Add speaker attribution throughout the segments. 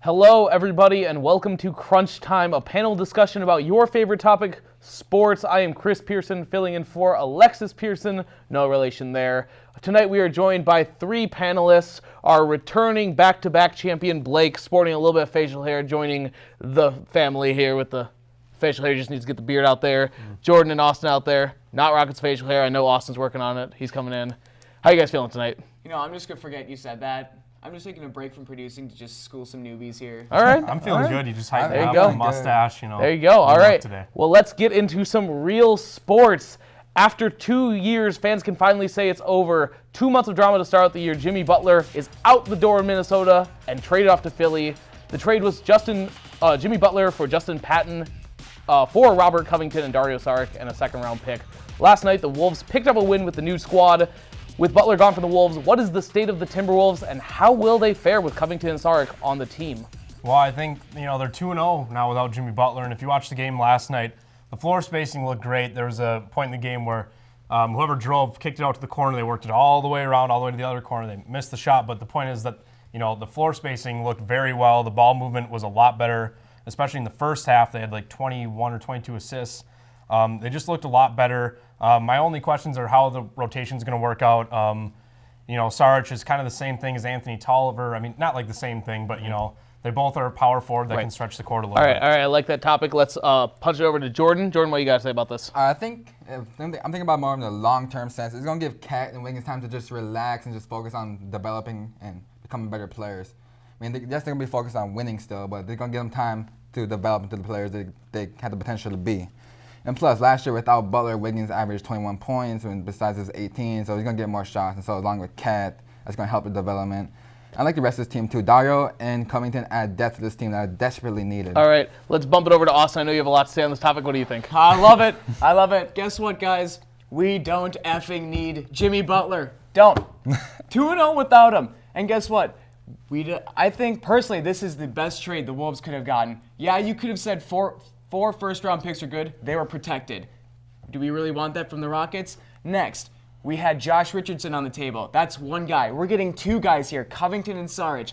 Speaker 1: Hello, everybody, and welcome to Crunch Time, a panel discussion about your favorite topic, sports. I am Chris Pearson, filling in for Alexis Pearson. No relation there. Tonight we are joined by three panelists. Our returning back-to-back champion, Blake, sporting a little bit of facial hair, joining the family here with the facial hair. Just needs to get the beard out there. Jordan and Austin out there. Not Rocket's facial hair. I know Austin's working on it. He's coming in. How you guys feeling tonight?
Speaker 2: You know, I'm just going to forget you said that. I'm just taking a break from producing to just school some newbies here.
Speaker 1: All right.
Speaker 3: I'm feeling good. You just heightened
Speaker 1: There you
Speaker 3: up
Speaker 1: go.
Speaker 3: the mustache, you know.
Speaker 1: There you go. All right.
Speaker 3: Today.
Speaker 1: Well, let's get into some real sports. After 2 years, fans can finally say it's over. 2 months of drama to start out the year. Jimmy Butler is out the door in Minnesota and traded off to Philly. The trade was Jimmy Butler for Justin Patton, for Robert Covington and Dario Saric, and a second-round pick. Last night, the Wolves picked up a win with the new squad. With Butler gone from the Wolves, what is the state of the Timberwolves, and how will they fare with Covington and Saric on the team?
Speaker 3: Well, I think, they're 2-0 now without Jimmy Butler, and if you watched the game last night, the floor spacing looked great. There was a point in the game where whoever drove kicked it out to the corner. They worked it all the way around, all the way to the other corner. They missed the shot, but the point is that, the floor spacing looked very well. The ball movement was a lot better, especially in the first half. They had like 21 or 22 assists. They just looked a lot better. My only questions are how the rotation is going to work out. Saric is kind of the same thing as Anthony Tolliver. I mean, not like the same thing, but, they both are power forward that can stretch the court a little bit.
Speaker 1: All right, I like that topic. Let's punch it over to Jordan. Jordan, what do you got to say about this?
Speaker 4: I'm thinking about more in the long-term sense. It's going to give Cat and Wiggins time to just relax and just focus on developing and becoming better players. I mean, they're going to be focused on winning still, but they're going to give them time to develop into the players they have the potential to be. And plus, last year without Butler, Wiggins averaged 21 points, and besides his 18, so he's going to get more shots. And so along with Cat, that's going to help the development. I like the rest of this team too. Dario and Covington add depth to this team that are desperately needed.
Speaker 1: All right, let's bump it over to Austin. I know you have a lot to say on this topic. What do you think?
Speaker 2: I love it. I love it. Guess what, guys? We don't effing need Jimmy Butler. Don't. 2-0 without him. And guess what? I think, personally, this is the best trade the Wolves could have gotten. Yeah, you could have said four first-round picks are good. They were protected. Do we really want that from the Rockets? Next, we had Josh Richardson on the table. That's one guy. We're getting two guys here, Covington and Saric.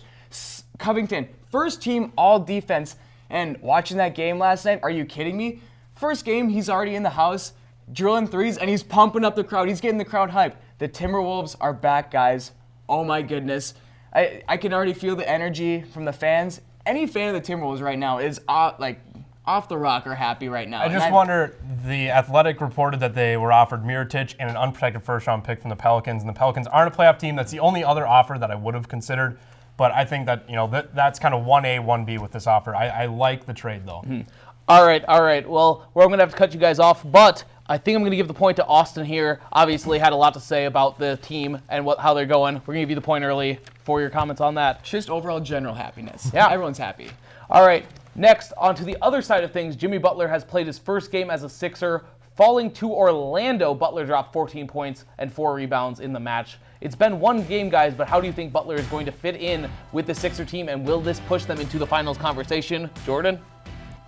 Speaker 2: Covington, first team all defense. And watching that game last night, are you kidding me? First game, he's already in the house, drilling threes, and he's pumping up the crowd. He's getting the crowd hyped. The Timberwolves are back, guys. Oh, my goodness. I can already feel the energy from the fans. Any fan of the Timberwolves right now is off the rocker happy right now.
Speaker 3: I just wonder, the Athletic reported that they were offered Mirotic and an unprotected first-round pick from the Pelicans, and the Pelicans aren't a playoff team. That's the only other offer that I would have considered. But I think that, that's kind of 1A, 1B with this offer. I like the trade, though.
Speaker 1: Mm-hmm. All right. Well, we're going to have to cut you guys off, but I think I'm going to give the point to Austin here. Obviously had a lot to say about the team and how they're going. We're going to give you the point early for your comments on that.
Speaker 2: Just overall general happiness.
Speaker 1: Yeah.
Speaker 2: Everyone's happy.
Speaker 1: All right. Next, on to the other side of things, Jimmy Butler has played his first game as a Sixer. Falling to Orlando, Butler dropped 14 points and 4 rebounds in the match. It's been one game, guys, but how do you think Butler is going to fit in with the Sixer team, and will this push them into the finals conversation? Jordan?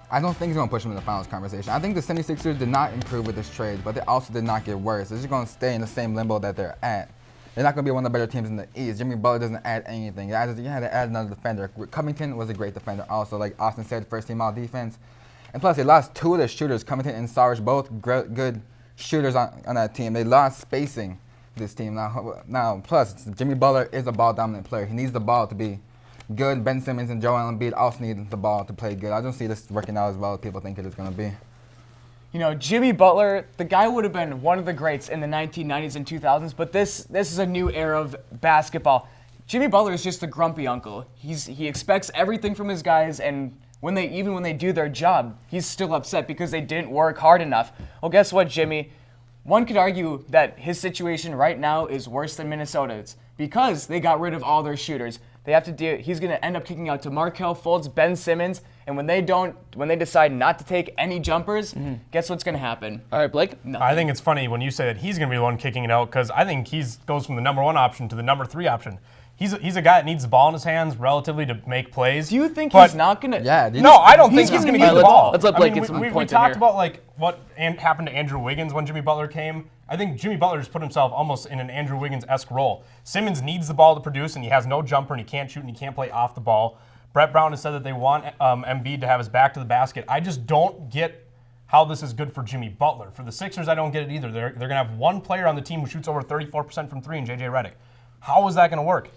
Speaker 4: I don't think it's going to push them in the finals conversation. I think the 76ers did not improve with this trade, but they also did not get worse. They're just going to stay in the same limbo that they're at. They're not going to be one of the better teams in the East. Jimmy Butler doesn't add anything. You had to add another defender. Covington was a great defender also. Like Austin said, first team all defense. And plus, they lost two of their shooters, Covington and Saric, both good shooters on that team. They lost spacing, this team. Now, plus, Jimmy Butler is a ball-dominant player. He needs the ball to be good. Ben Simmons and Joel Embiid also need the ball to play good. I don't see this working out as well as people think it is going to be.
Speaker 2: Jimmy Butler, the guy would have been one of the greats in the 1990s and 2000s, but this is a new era of basketball. Jimmy Butler is just the grumpy uncle. He expects everything from his guys, and when they do their job, he's still upset because they didn't work hard enough. Well, guess what, Jimmy? One could argue that his situation right now is worse than Minnesota's because they got rid of all their shooters. He's going to end up kicking out to Markelle Fultz, Ben Simmons, and when they decide not to take any jumpers, guess what's going to happen?
Speaker 1: All right, Blake?
Speaker 2: Nothing.
Speaker 3: I think it's funny when you say that he's going to be the one kicking it out, because I think he goes from the number 1 option to the number 3 option. He's a guy that needs the ball in his hands relatively to make plays.
Speaker 2: Do you think he's not going to?
Speaker 4: Yeah.
Speaker 3: No, I don't think he's going to get the ball.
Speaker 1: Let's let Blake get some
Speaker 3: we
Speaker 1: points
Speaker 3: talked
Speaker 1: in here.
Speaker 3: about what happened to Andrew Wiggins when Jimmy Butler came. I think Jimmy Butler just put himself almost in an Andrew Wiggins-esque role. Simmons needs the ball to produce, and he has no jumper, and he can't shoot, and he can't play off the ball. Brett Brown has said that they want Embiid to have his back to the basket. I just don't get how this is good for Jimmy Butler. For the Sixers, I don't get it either. They're going to have one player on the team who shoots over 34% from three, and J.J. Redick. How is that going to work?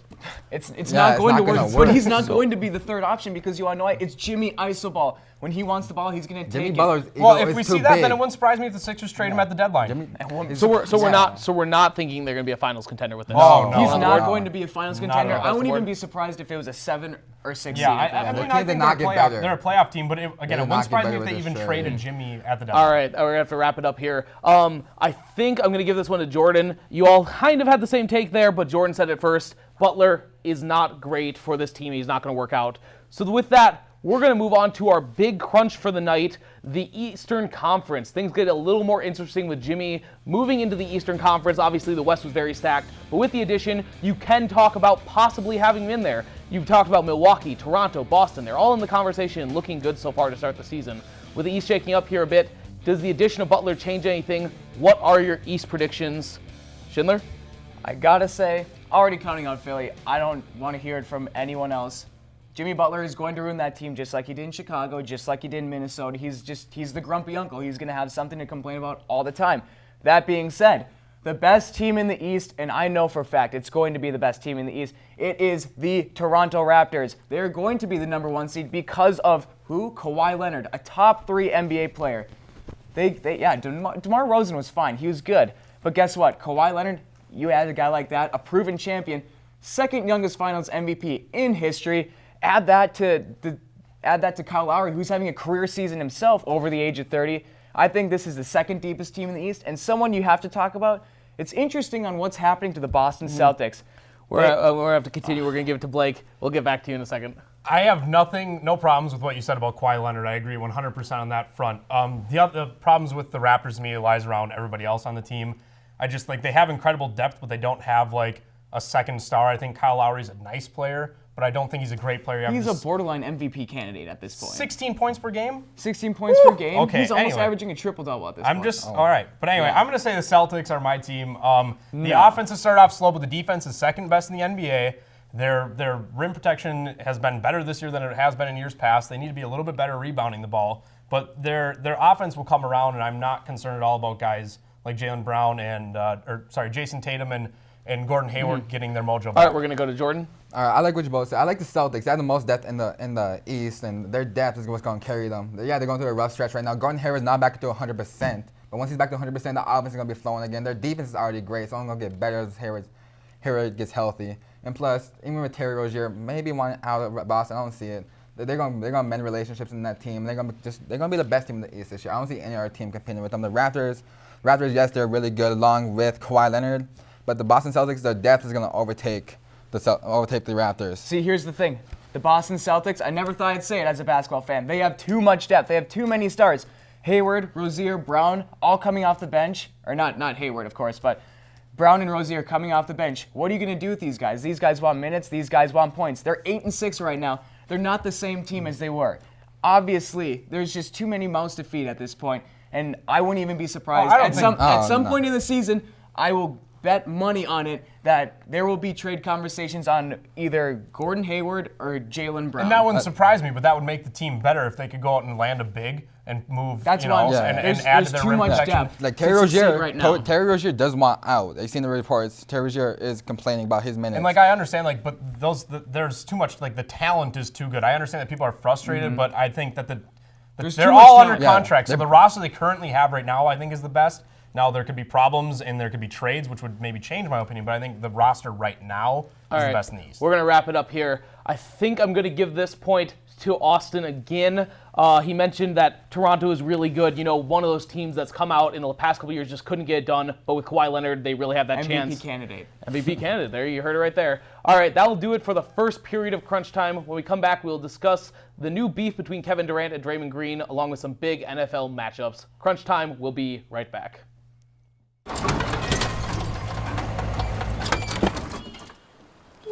Speaker 2: It's not going to work, but he's not going to be the third option because you all know it's Jimmy Isoball. When he wants the ball, he's going to take it.
Speaker 3: Well, if we see that, then it wouldn't surprise me if the Sixers trade him at the deadline.
Speaker 1: So we're not thinking they're going to be a finals contender with this.
Speaker 3: Oh, no.
Speaker 2: He's not going to be a finals contender.
Speaker 3: Not at all.
Speaker 2: I wouldn't even be surprised if it was a 7 or 6 seed.
Speaker 3: I mean, I think they're a playoff team, but it wouldn't surprise me if they even traded Jimmy at the deadline.
Speaker 1: All right, we're going to have to wrap it up here. I think I'm going to give this one to Jordan. You all kind of had the same take there, but Jordan said it first. Butler is not great for this team. He's not going to work out. So with that, we're going to move on to our big crunch for the night, the Eastern Conference. Things get a little more interesting with Jimmy moving into the Eastern Conference. Obviously, the West was very stacked, but with the addition, you can talk about possibly having him in there. You've talked about Milwaukee, Toronto, Boston. They're all in the conversation and looking good so far to start the season. With the East shaking up here a bit, does the addition of Butler change anything? What are your East predictions? Schindler?
Speaker 2: I gotta say, already counting on Philly, I don't want to hear it from anyone else. Jimmy Butler is going to ruin that team just like he did in Chicago, just like he did in Minnesota. He's the grumpy uncle. He's going to have something to complain about all the time. That being said, the best team in the East, and I know for a fact it's going to be the best team in the East, it is the Toronto Raptors. They're going to be the number 1 seed because of who? Kawhi Leonard, a top 3 NBA player. DeMar DeRozan was fine. He was good. But guess what? Kawhi Leonard, you add a guy like that, a proven champion, second youngest finals MVP in history. Add that to Kyle Lowry, who's having a career season himself over the age of 30. I think this is the second deepest team in the East, and someone you have to talk about. It's interesting on what's happening to the Boston Celtics.
Speaker 1: We're going to have to continue. We're going to give it to Blake. We'll get back to you in a second.
Speaker 3: I have no problems with what you said about Kawhi Leonard. I agree 100% on that front. The problems with the Raptors to me lies around everybody else on the team. I just they have incredible depth, but they don't have a second star. I think Kyle Lowry's a nice player, but I don't think he's a great player.
Speaker 2: He's a borderline MVP candidate at this point.
Speaker 3: 16 points per game?
Speaker 2: 16 points per game?
Speaker 3: Okay,
Speaker 2: he's almost averaging a triple-double at this point.
Speaker 3: All right. But anyway, I'm going to say the Celtics are my team. The offense has started off slow, but the defense is second best in the NBA. Their rim protection has been better this year than it has been in years past. They need to be a little bit better rebounding the ball. But their offense will come around, and I'm not concerned at all about guys like Jaylen Brown and Jason Tatum and Gordon Hayward getting their mojo back.
Speaker 1: All right, we're going to go to Jordan.
Speaker 4: All right, I like what you both said. I like the Celtics. They have the most depth in the East, and their depth is what's going to carry them. They're going through a rough stretch right now. Gordon Hayward's not back to 100%, but once he's back to 100%, the offense is going to be flowing again. Their defense is already great, so it's going to get better as Hayward gets healthy. And plus, even with Terry Rozier, maybe one out of Boston, I don't see it. They're going to mend relationships in that team. They're going to be the best team in the East this year. I don't see any other team competing with them. The Raptors, yes, they're really good along with Kawhi Leonard, but the Boston Celtics, their depth is going to overtake the Raptors.
Speaker 2: See, here's the thing. The Boston Celtics, I never thought I'd say it as a basketball fan. They have too much depth. They have too many stars. Hayward, Rozier, Brown, all coming off the bench. Or not Hayward, of course, but Brown and Rozier coming off the bench. What are you going to do with these guys? These guys want minutes. These guys want points. They're 8-6 right now. They're not the same team as they were. Obviously, there's just too many mouths to feed at this point, and I wouldn't even be surprised. At some point in the season, I will bet money on it that there will be trade conversations on either Gordon Hayward or Jaylen Brown.
Speaker 3: And that wouldn't surprise me, but that would make the team better if they could go out and land a big and move, and add to their rim protection.
Speaker 4: Like Terry Rozier does want out. I've seen the reports. Terry Rozier is complaining about his minutes.
Speaker 3: And I understand, but there's too much. The talent is too good. I understand that people are frustrated, but I think that they're all under contract. So the roster they currently have right now, I think, is the best. Now, there could be problems and there could be trades, which would maybe change my opinion, but I think the roster right now is the best in the East.
Speaker 1: We're going to wrap it up here. I think I'm going to give this point to Austin again. He mentioned that Toronto is really good. One of those teams that's come out in the past couple years just couldn't get it done, but with Kawhi Leonard, they really have that chance. MVP candidate. There, you heard it right there. All right, that will do it for the first period of Crunch Time. When we come back, we'll discuss the new beef between Kevin Durant and Draymond Green, along with some big NFL matchups. Crunch Time, we'll be right back.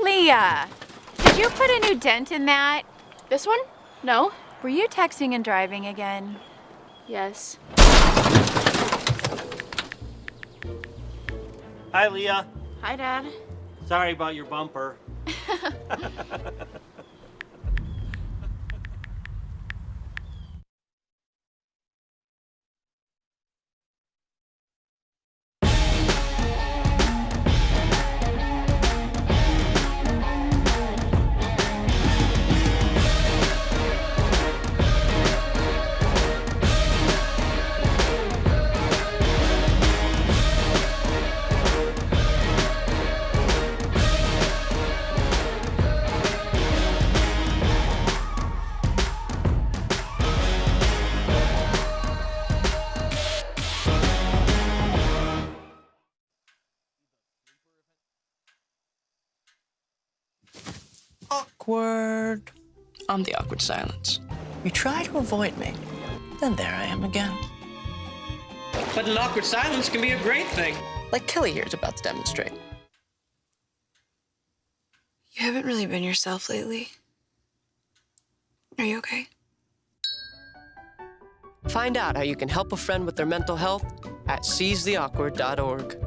Speaker 5: Leah, did you put a new dent in that?
Speaker 6: This one? No.
Speaker 5: Were you texting and driving again?
Speaker 6: Yes.
Speaker 7: Hi, Leah.
Speaker 6: Hi, Dad.
Speaker 7: Sorry about your bumper. awkward. I'm the awkward silence. You try to avoid me, then there I am again.
Speaker 8: But an awkward silence can be a great thing.
Speaker 7: Like Kelly here is about to demonstrate.
Speaker 6: You haven't really been yourself lately. Are you okay?
Speaker 7: Find out how you can help a friend with their mental health at seizetheawkward.org.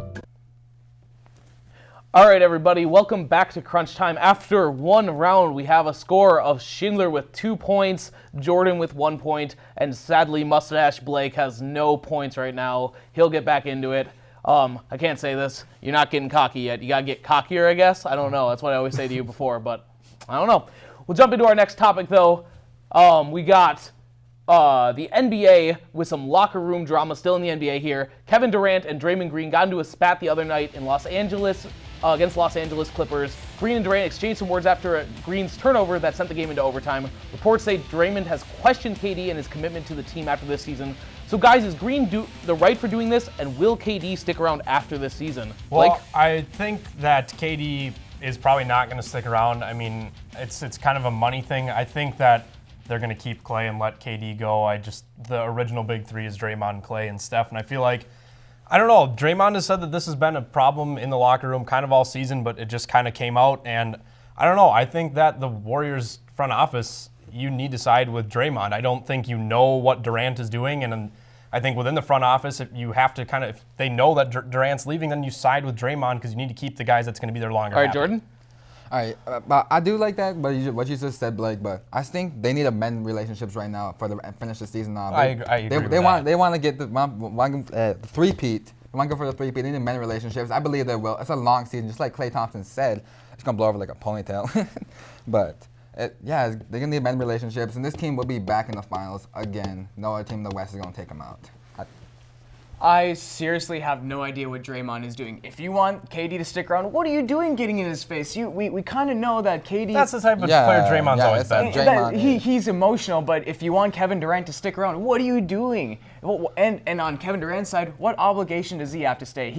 Speaker 1: All right, everybody, welcome back to Crunch Time. After one round, we have a score of Schindler with 2 points, Jordan with 1 point, and sadly, Mustache Blake has no points right now. He'll get back into it. I can't say this. You're not getting cocky yet. You got to get cockier, I guess. I don't know. That's what I always say to you before, but I don't know. We'll jump into our next topic, though. We got the NBA with some locker room drama still in the NBA here. Kevin Durant and Draymond Green got into a spat the other night in Los Angeles against Los Angeles Clippers. Green and Durant exchanged some words after Green's turnover that sent the game into overtime. Reports say Draymond has questioned KD and his commitment to the team after this season. So, guys, is Green do the right for doing this, and will KD stick around after this season? Blake?
Speaker 3: Well, I think that KD is probably not going to stick around. I mean, it's kind of a money thing. I think that they're going to keep Clay and let KD go. The original big three is Draymond, Clay, and Steph, and I feel like, I don't know, Draymond has said that this has been a problem in the locker room kind of all season, but it just kind of came out, and I don't know, I think that the Warriors front office, you need to side with Draymond. I don't think you know what Durant is doing, and I think within the front office, if you have to kind of, if they know that Durant's leaving, then you side with Draymond because you need to keep the guys that's going to be there longer.
Speaker 1: All right,
Speaker 3: happy.
Speaker 1: Jordan?
Speaker 4: All right, but I do like that, but what you just said, Blake. But I think they need to mend relationships right now for the finish the season off.
Speaker 3: I agree with that.
Speaker 4: They want to get the three-peat. They want to go for the three-peat. They need to mend relationships. I believe they will. It's a long season, just like Klay Thompson said. It's gonna blow over like a ponytail. But they're gonna need to mend relationships, and this team will be back in the finals again. No other team in the West is gonna take them out.
Speaker 2: I seriously have no idea what Draymond is doing. If you want KD to stick around, what are you doing getting in his face? We kind of know that KD...
Speaker 3: That's the type of player Draymond's always been.
Speaker 2: He's emotional, but if you want Kevin Durant to stick around, what are you doing? And on Kevin Durant's side, what obligation does he have to stay?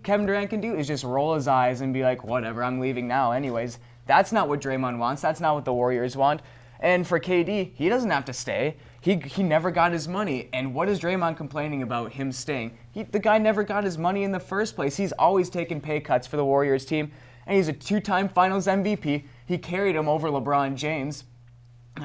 Speaker 2: Kevin Durant can do is just roll his eyes and be like, whatever, I'm leaving now anyways. That's not what Draymond wants. That's not what the Warriors want. And for KD, he doesn't have to stay. He never got his money. And what is Draymond complaining about him staying? The guy never got his money in the first place. He's always taken pay cuts for the Warriors team. And he's a 2-time Finals MVP. He carried him over LeBron James.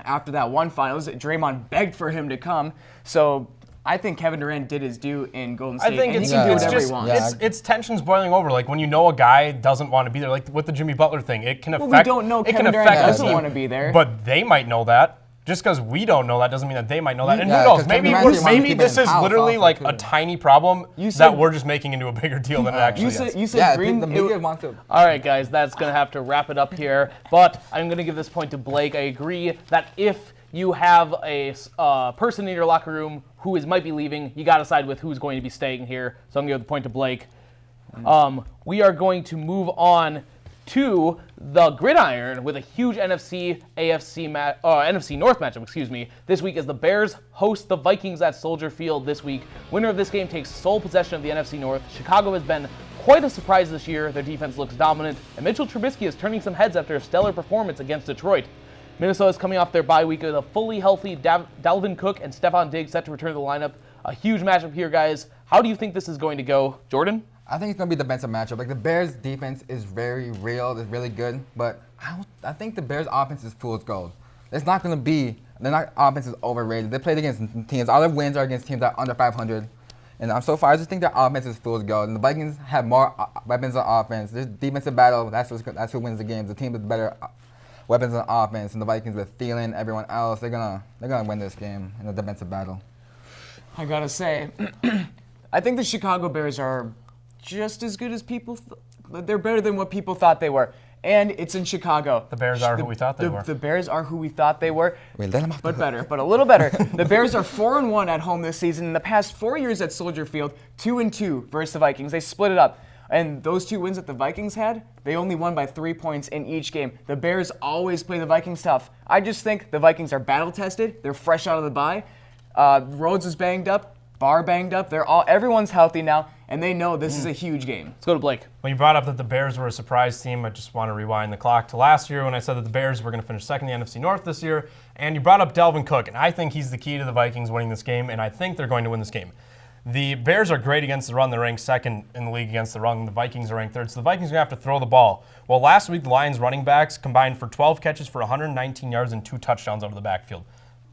Speaker 2: After that one Finals, Draymond begged for him to come. So I think Kevin Durant did his due in Golden State.
Speaker 3: I think
Speaker 2: and he can do whatever he wants.
Speaker 3: It's tensions boiling over. Like when you know a guy doesn't want to be there, like with the Jimmy Butler thing, it can affect.
Speaker 2: We don't know Kevin Durant doesn't want to be there.
Speaker 3: But they might know that. Just because we don't know that doesn't mean that they might know that. And
Speaker 4: Yeah,
Speaker 3: who knows?
Speaker 4: 'cause
Speaker 3: Maybe this is literally like a tiny problem that we're just making into a bigger deal than it actually is.
Speaker 2: You said Green.
Speaker 4: The media wants to.
Speaker 1: All right, guys, that's going to have to wrap it up here. But I'm going to give this point to Blake. I agree that if you have a person in your locker room who might be leaving, you got to side with who's going to be staying here. So I'm going to give the point to Blake. We are going to move on to the gridiron with a huge NFC North matchup, this week as the Bears host the Vikings at Soldier Field this week. Winner of this game takes sole possession of the NFC North. Chicago has been quite a surprise this year. Their defense looks dominant, and Mitchell Trubisky is turning some heads after a stellar performance against Detroit. Minnesota is coming off their bye week with a fully healthy Dalvin Cook and Stephon Diggs set to return to the lineup. A huge matchup here, guys. How do you think this is going to go? Jordan?
Speaker 4: I think it's going to be a defensive matchup. Like, the Bears' defense is very real. It's really good. But I think the Bears' offense is fool's gold. It's not going to be – their offense is overrated. They played against teams – all their wins are against teams that are under 500. And so far, I just think their offense is fool's gold. And the Vikings have more weapons on offense. This defensive battle, that's who wins the games. The team with better weapons on offense. And the Vikings with Thielen, everyone else, they're gonna win this game in the defensive battle.
Speaker 2: I got to say, I think the Chicago Bears are – just as good as they're better than what people thought they were. And it's in Chicago.
Speaker 3: The Bears are who we thought they were.
Speaker 2: The Bears are who we thought they were,
Speaker 4: but
Speaker 2: better, but a little better. The Bears are 4-1 at home this season. In the past 4 years at Soldier Field, 2-2 versus the Vikings. They split it up. And those 2 wins that the Vikings had, they only won by 3 points in each game. The Bears always play the Vikings tough. I just think the Vikings are battle-tested. They're fresh out of the bye. Rhodes is banged up. bar banged up. Everyone's healthy now, and they know this is a huge game.
Speaker 1: Let's go to Blake.
Speaker 3: Well, you brought up that the Bears were a surprise team. I just want to rewind the clock to last year when I said that the Bears were going to finish second in the NFC North this year. And you brought up Dalvin Cook, and I think he's the key to the Vikings winning this game, and I think they're going to win this game. The Bears are great against the run. They're ranked second in the league against the run. The Vikings are ranked third, so the Vikings are going to have to throw the ball. Well, last week, the Lions running backs combined for 12 catches for 119 yards and 2 touchdowns out of the backfield.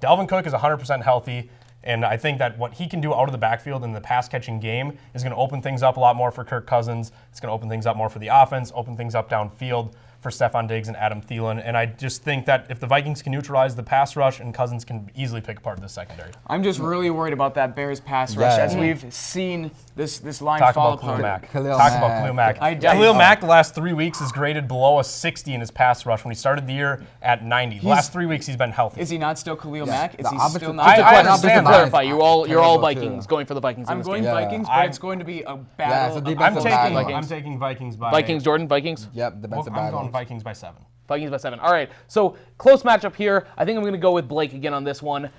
Speaker 3: Dalvin Cook is 100% healthy, and I think that what he can do out of the backfield in the pass-catching game is going to open things up a lot more for Kirk Cousins. It's going to open things up more for the offense, open things up downfield for Stephon Diggs and Adam Thielen. And I just think that if the Vikings can neutralize the pass rush, and Cousins can easily pick apart the secondary.
Speaker 2: I'm just really worried about that Bears pass rush as we've seen this line fall apart.
Speaker 3: Talk about Khalil Mack. Khalil Mack the last 3 weeks is graded below a 60 in his pass rush when he started the year at 90. The last 3 weeks he's been healthy.
Speaker 2: Is he not still Khalil Mack? Is he still not?
Speaker 3: I
Speaker 1: Just to
Speaker 3: understand.
Speaker 1: clarify, you're all Vikings, going for the Vikings.
Speaker 2: I'm going
Speaker 1: game.
Speaker 2: Vikings, but it's going to be a battle.
Speaker 3: I'm taking Vikings by...
Speaker 1: Vikings, Jordan, Vikings?
Speaker 4: Yep, the best of
Speaker 3: I'm going Vikings by 7.
Speaker 1: Vikings by 7. All right, so close matchup here. I think I'm going to go with Blake again on this one.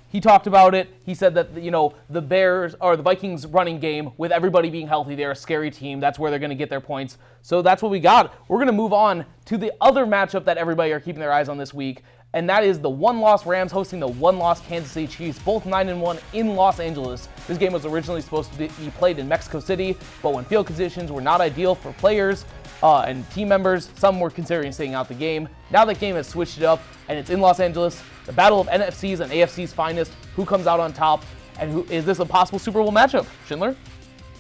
Speaker 1: He talked about it. He said that the Bears or the Vikings running game, with everybody being healthy, they're a scary team. That's where they're going to get their points. So that's what we got. We're going to move on to the other matchup that everybody are keeping their eyes on this week, and that is the 1-loss Rams hosting the 1-loss Kansas City Chiefs, both 9-1 in Los Angeles. This game was originally supposed to be played in Mexico City, but when field conditions were not ideal for players and team members, some were considering staying out the game. Now that game has switched it up, and it's in Los Angeles. The battle of NFC's and AFC's finest. Who comes out on top, and is this a possible Super Bowl matchup? Schindler?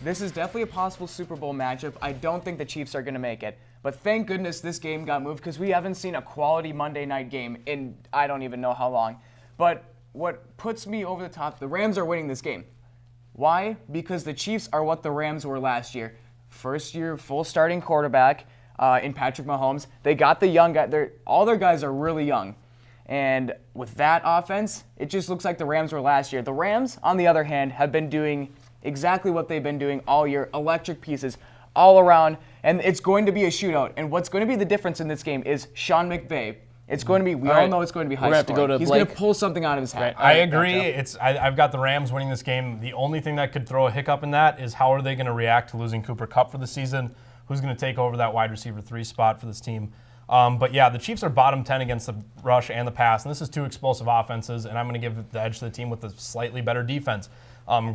Speaker 2: This is definitely a possible Super Bowl matchup. I don't think the Chiefs are going to make it. But thank goodness this game got moved, because we haven't seen a quality Monday night game in I don't even know how long. But what puts me over the top, the Rams are winning this game. Why? Because the Chiefs are what the Rams were last year. First year, full starting quarterback in Patrick Mahomes. They got the young guy. All their guys are really young. And with that offense, it just looks like the Rams were last year. The Rams, on the other hand, have been doing exactly what they've been doing all year. Electric pieces all around. And it's going to be a shootout. And what's going to be the difference in this game is Sean McVay. It's going to be, we all know it's going to be high scoring.
Speaker 1: Have to go to
Speaker 2: He's
Speaker 1: Blake.
Speaker 2: going to pull something out of his hat.
Speaker 3: I agree. I've got the Rams winning this game. The only thing that could throw a hiccup in that is how are they going to react to losing Cooper Kupp for the season? Who's going to take over that wide receiver 3 spot for this team? But yeah, the Chiefs are bottom 10 against the rush and the pass, and this is 2 explosive offenses, and I'm going to give the edge to the team with a slightly better defense.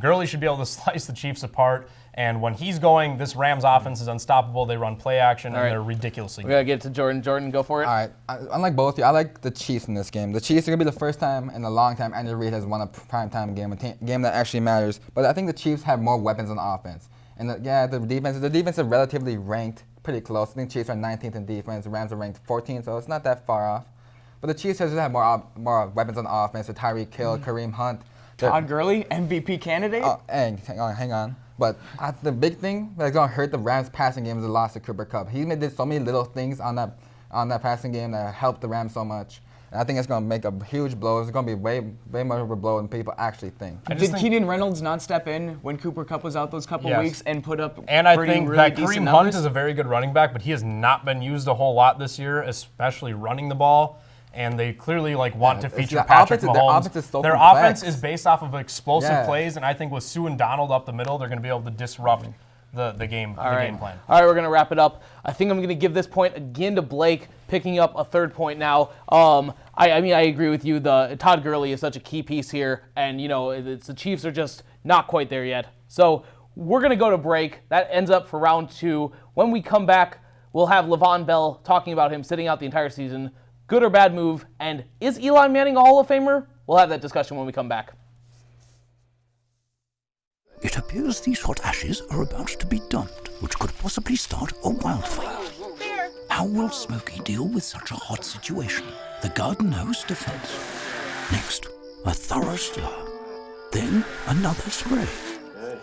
Speaker 3: Gurley should be able to slice the Chiefs apart, and when he's going, this Rams offense is unstoppable. They run play action, and they're ridiculously good.
Speaker 1: We got to get to Jordan. Jordan, go for it.
Speaker 4: All right. Unlike both of you, I like the Chiefs in this game. The Chiefs are going to be the first time in a long time Andy Reid has won a primetime game, a game that actually matters. But I think the Chiefs have more weapons on offense. And the defense is relatively ranked pretty close. I think Chiefs are 19th in defense. The Rams are ranked 14th, so it's not that far off. But the Chiefs just have more weapons on offense with Tyreek Hill, Kareem Hunt.
Speaker 2: Todd Gurley, MVP candidate?
Speaker 4: Hang on. But the big thing that's going to hurt the Rams' passing game is the loss of Cooper Kupp. He did so many little things on that passing game that helped the Rams so much. And I think it's going to make a huge blow. It's going to be way more of a blow than people actually think.
Speaker 2: Did Keenan Reynolds not step in when Cooper Kupp was out those couple weeks and put up
Speaker 3: And I
Speaker 2: pretty,
Speaker 3: think
Speaker 2: really
Speaker 3: that
Speaker 2: decent
Speaker 3: Kareem
Speaker 2: numbers?
Speaker 3: Hunt is a very good running back, but he has not been used a whole lot this year, especially running the ball. And they clearly want to feature Patrick Mahomes. Their offense is based off of explosive plays, and I think with Sue and Donald up the middle, they're going to be able to disrupt the game plan.
Speaker 1: All right, we're going to wrap it up. I think I'm going to give this point again to Blake, picking up a third point now. I agree with you. The Todd Gurley is such a key piece here, and the Chiefs are just not quite there yet. So we're going to go to break. That ends up for round 2. When we come back, we'll have Le'Veon Bell talking about him sitting out the entire season. Good or bad move, and is Eli Manning a Hall of Famer? We'll have that discussion when we come back.
Speaker 9: It appears these hot ashes are about to be dumped, which could possibly start a wildfire. How will Smokey deal with such a hot situation? The garden hose defense. Next, a thorough stir. Then another spray.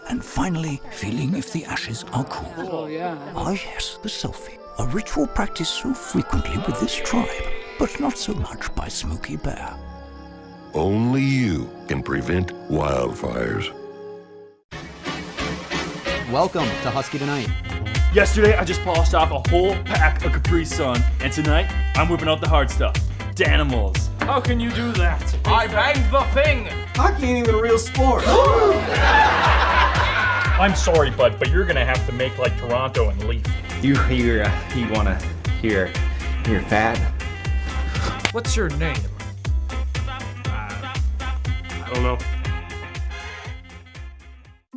Speaker 9: And finally, feeling if the ashes are cool.
Speaker 10: Oh, yeah.
Speaker 9: Ah, yes, the selfie. A ritual practiced so frequently with this tribe, but not so much by Smokey Bear.
Speaker 11: Only you can prevent wildfires.
Speaker 12: Welcome to Husky Tonight.
Speaker 13: Yesterday, I just polished off a whole pack of Capri Sun, and tonight, I'm whipping out the hard stuff, Danimals. How can you do that?
Speaker 1: I banged the thing.
Speaker 13: Hockey ain't even a real sport.
Speaker 10: I'm sorry, bud, but you're gonna have to make like Toronto and leave.
Speaker 14: You wanna hear fat?
Speaker 10: What's your name?
Speaker 13: I don't know.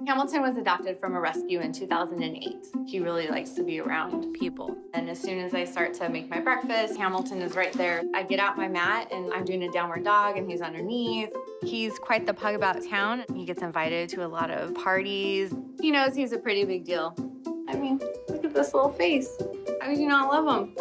Speaker 15: Hamilton was adopted from a rescue in 2008. He really likes to be around people. And as soon as I start to make my breakfast, Hamilton is right there. I get out my mat and I'm doing a downward dog and he's underneath. He's quite the pug about town. He gets invited to a lot of parties. He knows he's a pretty big deal. I mean, look at this little face. How could you not love him?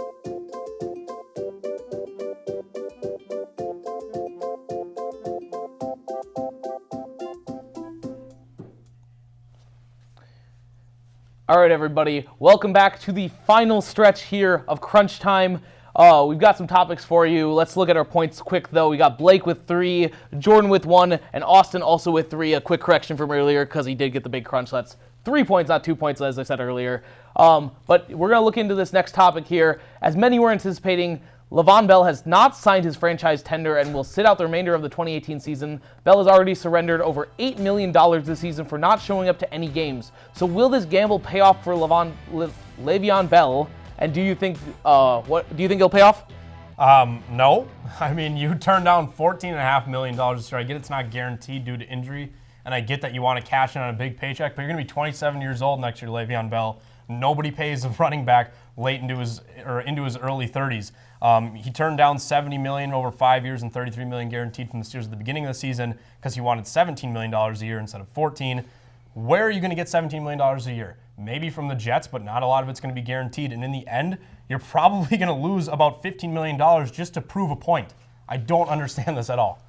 Speaker 1: All right, everybody, welcome back to the final stretch here of Crunch Time. We've got some topics for you. Let's look at our points quick, though. We got Blake with 3, Jordan with 1, and Austin also with 3. A quick correction from earlier because he did get the big crunch. That's 3 points, not 2 points, as I said earlier. But we're going to look into this next topic here. As many were anticipating, Le'Veon Bell has not signed his franchise tender and will sit out the remainder of the 2018 season. Bell has already surrendered over $8 million this season for not showing up to any games. So will this gamble pay off for Le'Veon Bell? And do you think it'll pay off?
Speaker 3: No. I mean, you turned down $14.5 million this year. I get it's not guaranteed due to injury, and I get that you want to cash in on a big paycheck, but you're going to be 27 years old next year, Le'Veon Bell. Nobody pays a running back late into his early 30s. He turned down $70 million over 5 years and $33 million guaranteed from the Steelers at the beginning of the season because he wanted $17 million a year instead of $14. Where are you going to get $17 million a year? Maybe from the Jets, but not a lot of it's going to be guaranteed. And in the end, you're probably going to lose about $15 million just to prove a point. I don't understand this at all.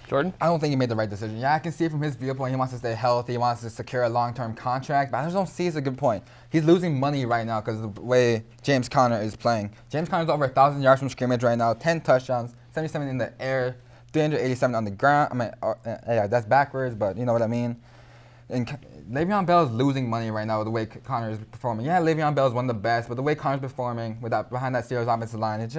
Speaker 1: Jordan?
Speaker 4: I don't think he made the right decision. Yeah, I can see it from his viewpoint. He wants to stay healthy. He wants to secure a long-term contract. But I just don't see it's a good point. He's losing money right now because of the way James Conner is playing. James Conner's over 1,000 yards from scrimmage right now, 10 touchdowns, 77 in the air, 387 on the ground. I mean, yeah, that's backwards, but you know what I mean. And Le'Veon Bell is losing money right now with the way Conner is performing. Yeah, Le'Veon Bell is one of the best, but the way Conner's performing behind that Steelers offensive line, he's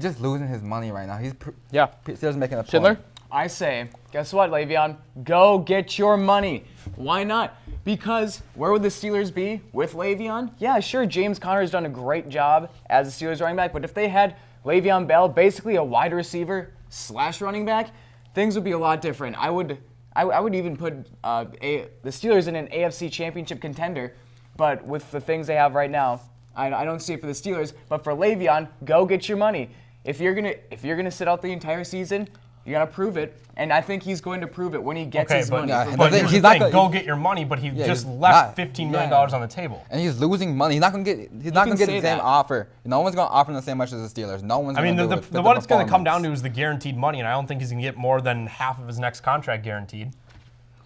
Speaker 4: just losing his money right now. Steelers making a
Speaker 1: Schindler?
Speaker 4: point.
Speaker 2: I say, guess what, Le'Veon? Go get your money. Why not? Because where would the Steelers be with Le'Veon? Yeah, sure, James Conner's done a great job as a Steelers running back, but if they had Le'Veon Bell, basically a wide receiver / running back, things would be a lot different. I would even put the Steelers in an AFC Championship contender, but with the things they have right now, I don't see it for the Steelers. But for Le'Veon, go get your money. If you're gonna sit out the entire season, you gotta prove it, and I think he's going to prove it when he gets his money.
Speaker 3: But he's not going to go get your money, but he just left $15 million on the table.
Speaker 4: And he's losing money. He's not going to get the same offer. No one's going to offer him the same much as the Steelers. No one's going to do it.
Speaker 3: What it's going to come down to is the guaranteed money, and I don't think he's going to get more than half of his next contract guaranteed.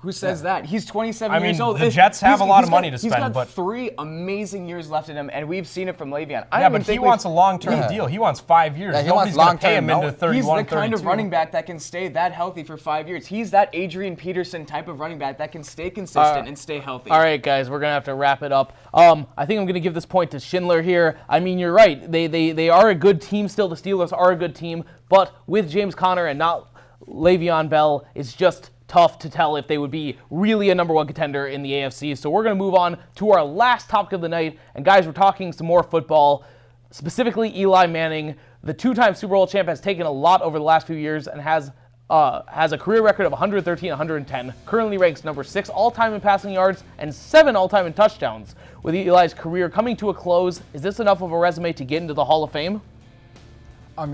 Speaker 2: Who says that? He's 27 years old.
Speaker 3: The Jets have a lot of money to spend.
Speaker 2: He's got 3 amazing years left in him, and we've seen it from Le'Veon.
Speaker 3: But he wants a long-term deal. He wants 5 years. Nobody's going to pay him into 31,
Speaker 2: He's the kind
Speaker 3: 32.
Speaker 2: of running back that can stay that healthy for 5 years. He's that Adrian Peterson type of running back that can stay consistent and stay healthy.
Speaker 1: All right, guys, we're going to have to wrap it up. I think I'm going to give this point to Schindler here. I mean, you're right. They are a good team still. The Steelers are a good team. But with James Conner and not Le'Veon Bell, it's just tough to tell if they would be really a number 1 contender in the AFC. So we're going to move on to our last topic of the night. And guys, we're talking some more football, specifically Eli Manning. The 2-time Super Bowl champ has taken a lot over the last few years and has a career record of 113 and 110. Currently ranks number 6 all-time in passing yards and 7 all-time in touchdowns. With Eli's career coming to a close, is this enough of a resume to get into the Hall of Fame?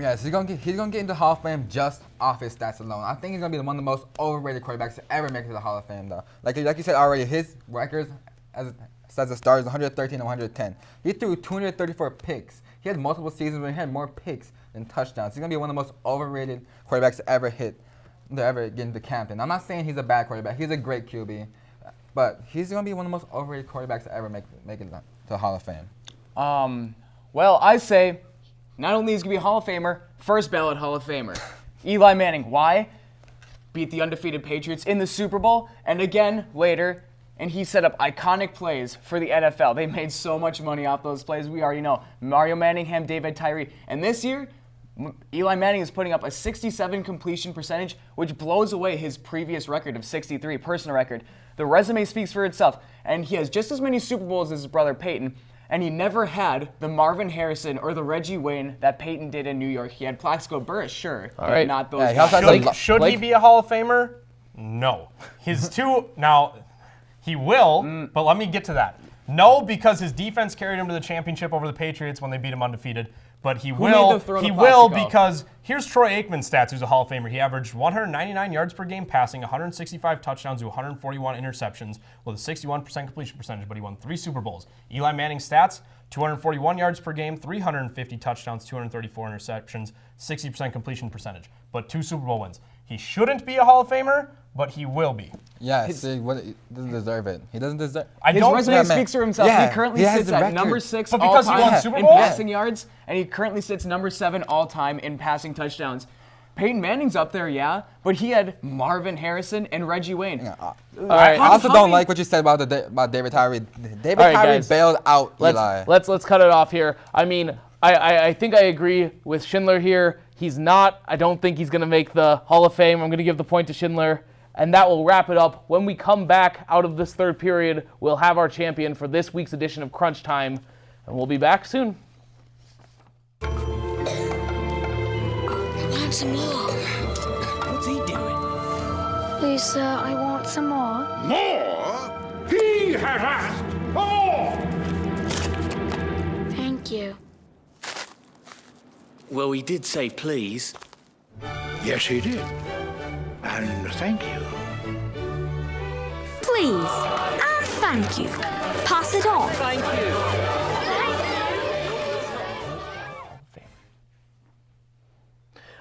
Speaker 4: Yes, he's gonna get into the Hall of Fame just off his stats alone. I think he's gonna be one of the most overrated quarterbacks to ever make it to the Hall of Fame, though. Like you said already, his records as a starter is 113 and 110. He threw 234 picks. He had multiple seasons where he had more picks than touchdowns. He's gonna be one of the most overrated quarterbacks to ever get into Campton. I'm not saying he's a bad quarterback. He's a great QB, but he's gonna be one of the most overrated quarterbacks to ever make it to the Hall of Fame.
Speaker 2: Well, I say, not only is he going to be a Hall of Famer, first ballot Hall of Famer. Eli Manning. Why? Beat the undefeated Patriots in the Super Bowl, and again later, and he set up iconic plays for the NFL. They made so much money off those plays. We already know. Mario Manningham, David Tyree. And this year, Eli Manning is putting up a 67 completion percentage, which blows away his previous record of 63, personal record. The resume speaks for itself, and he has just as many Super Bowls as his brother Peyton, and he never had the Marvin Harrison or the Reggie Wayne that Peyton did in New York. He had Plaxico Burress, sure, but not those guys.
Speaker 3: Should he be a Hall of Famer? No. His two, now, he will, but let me get to that. No, because his defense carried him to the championship over the Patriots when they beat him undefeated. But he will because here's Troy Aikman's stats, who's a Hall of Famer. He averaged 199 yards per game passing, 165 touchdowns to 141 interceptions with a 61% completion percentage, but he won 3 Super Bowls. Eli Manning's stats, 241 yards per game, 350 touchdowns, 234 interceptions, 60% completion percentage, but 2 Super Bowl wins. He shouldn't be a Hall of Famer, but he will be.
Speaker 4: Yeah, he doesn't deserve it. He doesn't deserve it.
Speaker 2: His resume speaks for himself.
Speaker 4: Yeah,
Speaker 2: he currently sits at number 6
Speaker 3: but because
Speaker 2: all
Speaker 3: he won
Speaker 2: time
Speaker 3: Super
Speaker 2: in
Speaker 3: Bowls?
Speaker 2: passing yards, and he currently sits number 7 all time in passing touchdowns. Peyton Manning's up there, yeah, but he had Marvin Harrison and Reggie Wayne.
Speaker 4: Yeah, all right. I also don't like what you said about David Tyree. David Tyree bailed out Eli.
Speaker 1: Let's cut it off here. I mean, I think I agree with Schindler here. He's not. I don't think he's going to make the Hall of Fame. I'm going to give the point to Schindler. And that will wrap it up. When we come back out of this third period, we'll have our champion for this week's edition of Crunch Time. And we'll be back soon.
Speaker 6: I want some more.
Speaker 9: What's he doing?
Speaker 5: Please, sir, I want some more.
Speaker 11: More? He has asked for more!
Speaker 5: Thank you.
Speaker 9: Well, he did say please.
Speaker 11: Yes, he did. And thank you.
Speaker 5: Please, and thank you. Pass it on.
Speaker 8: Thank you.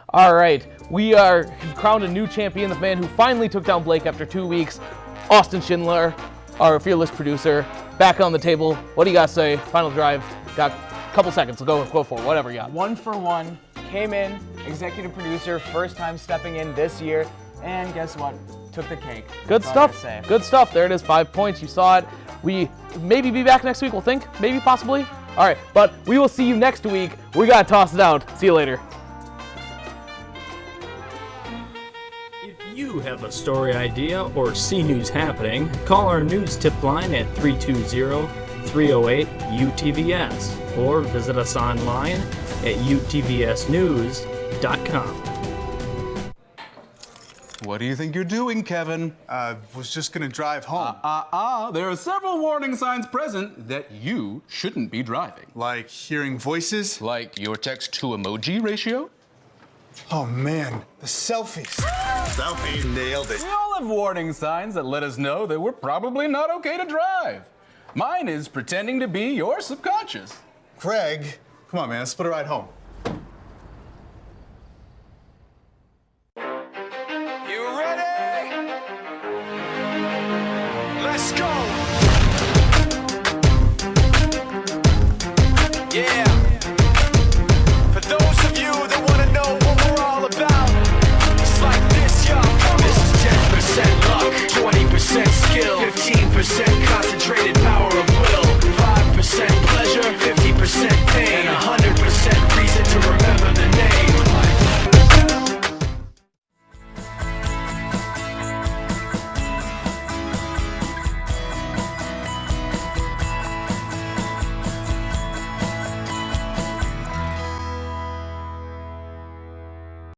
Speaker 1: All right, we are crowned a new champion, the man who finally took down Blake after 2 weeks, Austin Schindler, our fearless producer, back on the table. What do you got to say? Final drive. Got a couple seconds, so go for it, whatever you got.
Speaker 2: 1 for 1, came in, executive producer, first time stepping in this year, and guess what? Took the cake.
Speaker 1: Good stuff. Good stuff. There it is, 5 points. You saw it. We maybe be back next week, we'll think. Maybe, possibly. All right, but we will see you next week. We got to toss it out. See you later.
Speaker 10: If you have a story idea or see news happening, call our news tip line at 320-308-UTVS or visit us online at utvsnews.com.
Speaker 16: What do you think you're doing, Kevin?
Speaker 13: Was just gonna drive home.
Speaker 16: There are several warning signs present that you shouldn't be driving.
Speaker 13: Like hearing voices?
Speaker 16: Like your text-to-emoji ratio?
Speaker 13: Oh man, the selfies.
Speaker 11: Selfie nailed it.
Speaker 16: We all have warning signs that let us know that we're probably not okay to drive. Mine is pretending to be your subconscious.
Speaker 13: Craig, come on man, let's split a ride home.